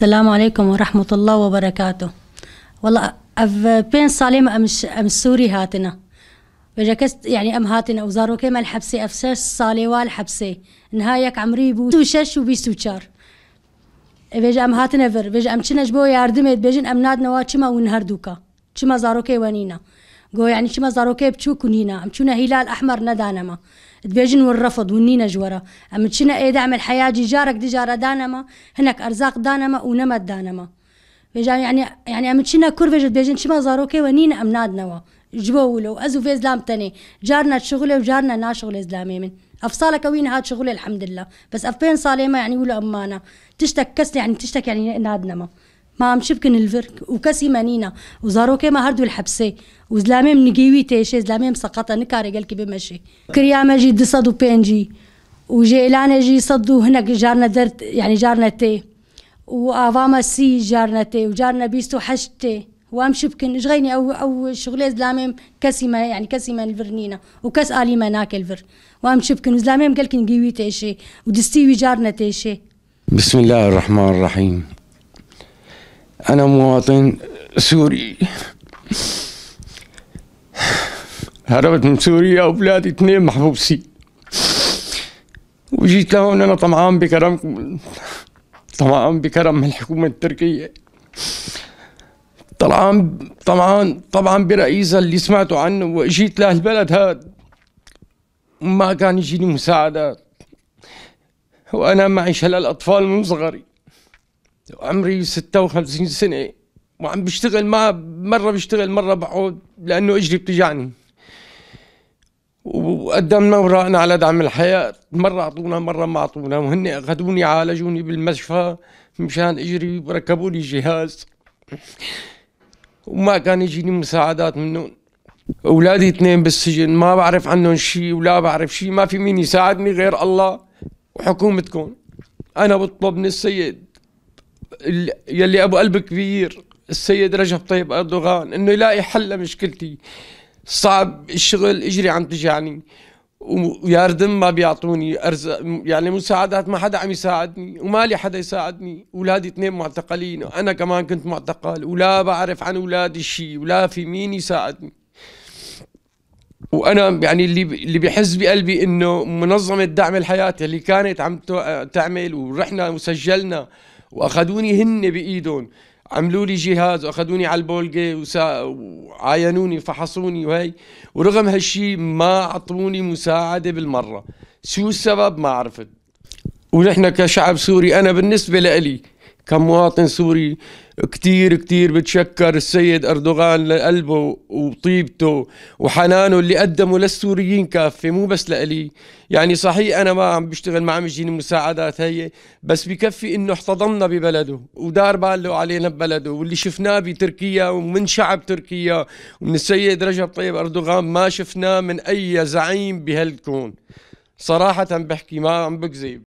السلام عليكم ورحمة الله وبركاته. والله بين صالمة أم السوري هاتنا بجاكست يعني أم هاتنا وزارو كما الحبسي أفساس صالي والحبسي نهايك عمري بو شش وبيسو شار بيجا أم هاتنا فر بيجا أم تشنج بو ياردمت بيجن أم نادنا واتشما ونهردوكا تشما زاروكي ونينا جو يعني تشما زاروكي بتشوكونينا أم تشونا هلال أحمر ندانما تبيجن والرفض والنينا جورا أم تشنا إيه دعم الحياة جارك دجارة دانما هناك أرزاق دانما ونمت دانما بيجا يعني أم تشنا كورفيج بيجن تشما زاروكي ونينا أم نادنا جبولو أزو في إسلام تاني جارنا شغله وجارنا ناشغل إسلامي من أفصالك وين هاد شغله الحمد لله بس أفين صالمة يعني ولا أمانة تشتك كس يعني تشتك يعني نادنا ما عم شبكن الفرك وكسي مانينا وزاروكي ما هردو الحبسي وزلامي من جيوي تيشي زلامي مسقطة نكاري قال كي بمشي كريامة جي دصدو بينجي وجيلانة جي صدو هناك جارنا درت يعني جارنا تي وآفاما سي جارنا تي وجارنا بيستو حشتي وام شبكن جغيني او شغلي زلاميم كسيمة يعني كسيمة الفرنينا وكس آلي مناك الفر وام شبكن وزلاميم قالكن جيوي تيشي ودستيوي جارنا تيشي. بسم الله الرحمن الرحيم. أنا مواطن سوري هربت من سوريا وبلادي 2 محبوسين وجيت لهون أنا طمعان بكرم الحكومة التركية طبعا برئيسها اللي سمعتوا عنه وجيت لهالبلد هاد ما كان يجيني مساعدات وأنا معي شلل أطفال من صغري وعمري 56 سنة وعم بشتغل مرة بشتغل مرة بقعد لأنه إجري بتجعني وقدمنا ورقنا على دعم الحياة مرة أعطونا مرة ما أعطونا وهن أخذوني عالجوني بالمشفى مشان إجري وركبوا لي جهاز وما كان يجيني مساعدات منهم. أولادي 2 بالسجن ما بعرف عنهم شيء ولا بعرف شيء ما في مين يساعدني غير الله وحكومتكم. أنا بطلب من السيد يلي أبو قلب كبير السيد رجب طيب أردوغان إنه يلاقي حل لمشكلتي. صعب الشغل إجري عم تجعني وياردم ما بيعطوني أرزاق يعني مساعدات ما حدا عم يساعدني ومالي حدا يساعدني. أولادي 2 معتقلين وأنا كمان كنت معتقل ولا بعرف عن أولادي شيء ولا في مين يساعدني. وأنا يعني اللي بيحس بقلبي إنه منظمة دعم الحياة اللي كانت عم تعمل ورحنا وسجلنا وأخذوني هن بإيدهم عملوا لي جهاز وأخذوني على البولجي وعاينوني وفحصوني وهي ورغم هالشي ما عطوني مساعدة بالمرة. شو السبب ما عرفت. ونحن كشعب سوري أنا بالنسبة لإلي كمواطن سوري كتير بتشكر السيد أردوغان لقلبه وطيبته وحنانه اللي قدمه للسوريين كافة مو بس لإلي. يعني صحيح أنا ما عم بشتغل ما عم يجيني مساعدات هي بس بكفي إنه احتضننا ببلده ودار باله علينا ببلده واللي شفناه بتركيا ومن شعب تركيا ومن السيد رجب طيب أردوغان ما شفناه من أي زعيم بهالكون. صراحة بحكي ما عم بكذب.